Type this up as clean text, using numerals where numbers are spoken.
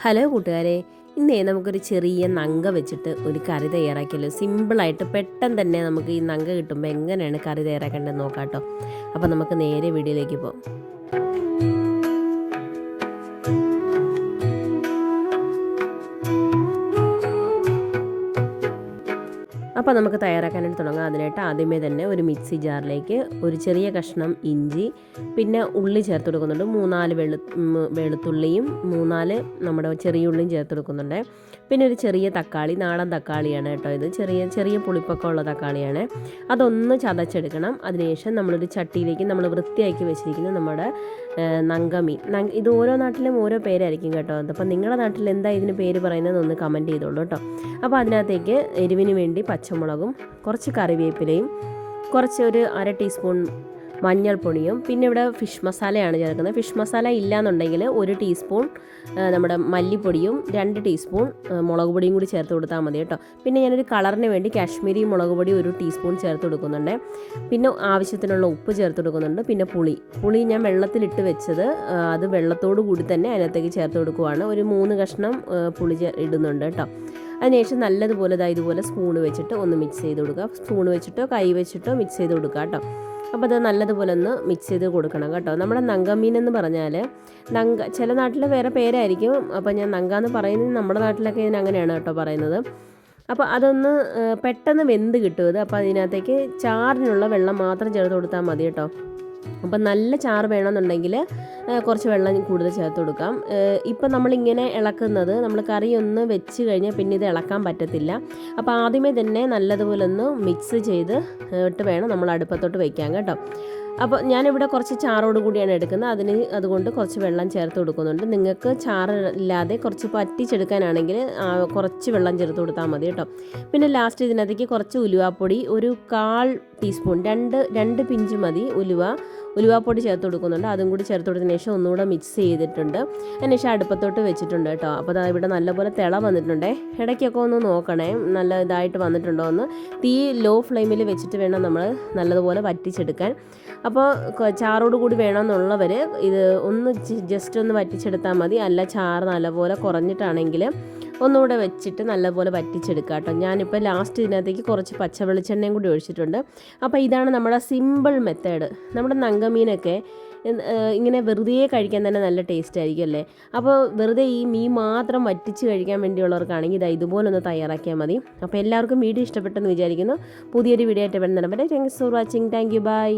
Hello കൂട്ടുകാരെ, ഇന്നേ നമുക്കൊരു ചെറിയ നങ്ക വെച്ചിട്ട് ഒരു കറി തയ്യാറാക്കിയല്ലോ. സിമ്പിളായിട്ട് പെട്ടെന്ന് തന്നെ നമുക്ക് ഈ നങ്ക കിട്ടുമ്പോൾ എങ്ങനെയാണ് കറി തയ്യാറാക്കേണ്ടത് നോക്കാം കേട്ടോ. അപ്പോൾ നമുക്ക് നേരെ വീഡിയോയിലേക്ക് പോകാം. അപ്പോൾ നമുക്ക് തയ്യാറാക്കാനായിട്ട് തുടങ്ങാം. അതിനായിട്ട് ആദ്യമേ തന്നെ ഒരു മിക്സി ജാറിലേക്ക് ഒരു ചെറിയ കഷ്ണം ഇഞ്ചി, പിന്നെ ഉള്ളി ചേർത്ത് കൊടുക്കുന്നുണ്ട്. 3-4 വെളുത്തുള്ളിയും 3-4 നമ്മുടെ ചെറിയ ഉള്ളിയും ചേർത്ത് കൊടുക്കുന്നുണ്ട്. പിന്നെ ഒരു ചെറിയ തക്കാളി, നാടൻ തക്കാളിയാണ് കേട്ടോ ഇത്, ചെറിയ പുളിപ്പൊക്കെ ഉള്ള തക്കാളിയാണ്. അതൊന്ന് ചതച്ചെടുക്കണം. അതിനുശേഷം നമ്മളൊരു ചട്ടിയിലേക്ക് നമ്മൾ വൃത്തിയാക്കി വെച്ചിരിക്കുന്ന നമ്മുടെ നങ്കമീൻ, ഇത് ഓരോ നാട്ടിലും ഓരോ പേരായിരിക്കും കേട്ടോ. അപ്പോൾ നിങ്ങളുടെ നാട്ടിൽ എന്താ ഇതിന് പേര് പറയുന്നത് ഒന്ന് കമൻറ്റ് ചെയ്തോളൂ കേട്ടോ. അപ്പോൾ അതിനകത്തേക്ക് എരിവിന് വേണ്ടി പച്ചമുളകും കുറച്ച് കറിവേപ്പിലയും ഒരു 1/2 ടീസ്പൂൺ മഞ്ഞൾപ്പൊടിയും, പിന്നെ ഇവിടെ ഫിഷ് മസാലയാണ് ചേർക്കുന്നത്. ഫിഷ് മസാല ഇല്ലയെന്നുണ്ടെങ്കിൽ 1 ടീസ്പൂൺ നമ്മുടെ മല്ലിപ്പൊടിയും 2 ടീസ്പൂൺ മുളക് പൊടിയും കൂടി ചേർത്ത് കൊടുത്താൽ മതി കേട്ടോ. പിന്നെ ഞാനൊരു കളറിന് വേണ്ടി കാശ്മീരി മുളക് പൊടി 1 ടീസ്പൂൺ ചേർത്ത് കൊടുക്കുന്നുണ്ട്. പിന്നെ ആവശ്യത്തിനുള്ള ഉപ്പ് ചേർത്ത് കൊടുക്കുന്നുണ്ട്. പിന്നെ പുളി ഞാൻ വെള്ളത്തിലിട്ട് വെച്ചത്, അത് വെള്ളത്തോടു കൂടി തന്നെ അതിനകത്തേക്ക് ചേർത്ത് കൊടുക്കുവാണ്. ഒരു 3 കഷ്ണം പുളി ഇടുന്നുണ്ട് കേട്ടോ. അതിനുശേഷം നല്ലതുപോലെ ഇതുപോലെ സ്പൂൺ വെച്ചിട്ട് ഒന്ന് മിക്സ് ചെയ്ത് കൊടുക്കുക. സ്പൂൺ വെച്ചിട്ടോ കൈ വെച്ചിട്ടോ മിക്സ് ചെയ്ത് കൊടുക്കുക കേട്ടോ. അപ്പോൾ അത് നല്ലതുപോലെ ഒന്ന് മിക്സ് ചെയ്ത് കൊടുക്കണം കേട്ടോ. നമ്മുടെ നങ്കമീൻ എന്ന് പറഞ്ഞാൽ ചില നാട്ടിൽ വേറെ പേരായിരിക്കും. അപ്പോൾ ഞാൻ നങ്ക എന്ന് പറയുന്നത് നമ്മുടെ നാട്ടിലൊക്കെ ഇതിന് അങ്ങനെയാണ് കേട്ടോ പറയുന്നത്. അപ്പോൾ അതൊന്ന് പെട്ടെന്ന് വെന്ത് കിട്ടും ഇത്. അപ്പോൾ അതിനകത്തേക്ക് ചാറിനുള്ള വെള്ളം മാത്രം ചേർത്ത് കൊടുത്താൽ മതി കേട്ടോ. അപ്പം നല്ല ചാറ് വേണമെന്നുണ്ടെങ്കിൽ കുറച്ച് വെള്ളം കൂടുതൽ ചേർത്ത് കൊടുക്കാം. ഇപ്പം നമ്മളിങ്ങനെ ഇളക്കുന്നത്, നമ്മൾ കറി ഒന്ന് വെച്ച് കഴിഞ്ഞാൽ പിന്നെ ഇത് ഇളക്കാൻ പറ്റത്തില്ല. അപ്പോൾ ആദ്യമേ തന്നെ നല്ലതുപോലെ ഒന്ന് മിക്സ് ചെയ്ത് ഇട്ട് വേണം നമ്മൾ അടുപ്പത്തോട്ട് വയ്ക്കാൻ കേട്ടോ. അപ്പോൾ ഞാനിവിടെ കുറച്ച് ചാറോട് കൂടിയാണ് എടുക്കുന്നത്. അതുകൊണ്ട് കുറച്ച് വെള്ളം ചേർത്ത് കൊടുക്കുന്നുണ്ട്. നിങ്ങൾക്ക് ചാറില്ലാതെ കുറച്ച് പറ്റിച്ചെടുക്കാനാണെങ്കിൽ കുറച്ച് വെള്ളം ചേർത്ത് കൊടുത്താൽ മതി കേട്ടോ. പിന്നെ ലാസ്റ്റ് ഇതിനകത്തേക്ക് കുറച്ച് ഉലുവാപ്പൊടി, ഒരു 1/4 ടീസ്പൂൺ, 2 പിഞ്ച് മതി ഉലുവാപ്പൊടി ചേർത്ത് കൊടുക്കുന്നുണ്ട്. അതും കൂടി ചേർത്ത് കൊടുത്തതിന് ശേഷം ഒന്നുകൂടെ മിക്സ് ചെയ്തിട്ടുണ്ട്. അതിന് ശേഷം അടുപ്പത്തോട്ട് വെച്ചിട്ടുണ്ട് കേട്ടോ. അപ്പോൾ ഇവിടെ നല്ലപോലെ തിള വന്നിട്ടുണ്ട്. ഇടയ്ക്കൊക്കെ ഒന്ന് നോക്കണേ നല്ല ഇതായിട്ട് വന്നിട്ടുണ്ടോ എന്ന്. തീ ലോ ഫ്ലെയിമിൽ വെച്ചിട്ട് വേണം നമ്മൾ നല്ലതുപോലെ വറ്റിച്ചെടുക്കാൻ. അപ്പോൾ ചാറോട് കൂടി വേണമെന്നുള്ളവർ ഇത് ഒന്ന് ജസ്റ്റ് ഒന്ന് വറ്റിച്ചെടുത്താൽ മതി. അല്ല ചാറ് നല്ലപോലെ കുറഞ്ഞിട്ടാണെങ്കിൽ ഒന്നുകൂടെ വെച്ചിട്ട് നല്ലപോലെ വറ്റിച്ചെടുക്കുക കേട്ടോ. ഞാനിപ്പോൾ ലാസ്റ്റ് ഇതിനകത്തേക്ക് കുറച്ച് പച്ച വെളിച്ചെണ്ണയും കൂടി ഒഴിച്ചിട്ടുണ്ട്. അപ്പോൾ ഇതാണ് നമ്മുടെ സിമ്പിൾ മെത്തേഡ്. നമ്മുടെ നങ്കമീനൊക്കെ ഇങ്ങനെ വെറുതെ കഴിക്കാൻ തന്നെ നല്ല ടേസ്റ്റ് ആയിരിക്കും അല്ലേ. അപ്പോൾ വെറുതെ ഈ മീൻ മാത്രം വറ്റിച്ച് കഴിക്കാൻ വേണ്ടിയുള്ളവർക്കാണെങ്കിൽ ഇതുപോലൊന്ന് തയ്യാറാക്കിയാൽ മതി. അപ്പോൾ എല്ലാവർക്കും വീഡിയോ ഇഷ്ടപ്പെട്ടെന്ന് വിചാരിക്കുന്നു. പുതിയൊരു വീഡിയോ ആയിട്ട് വരുന്നതാണ്. Thanks for watching. Thank you. By.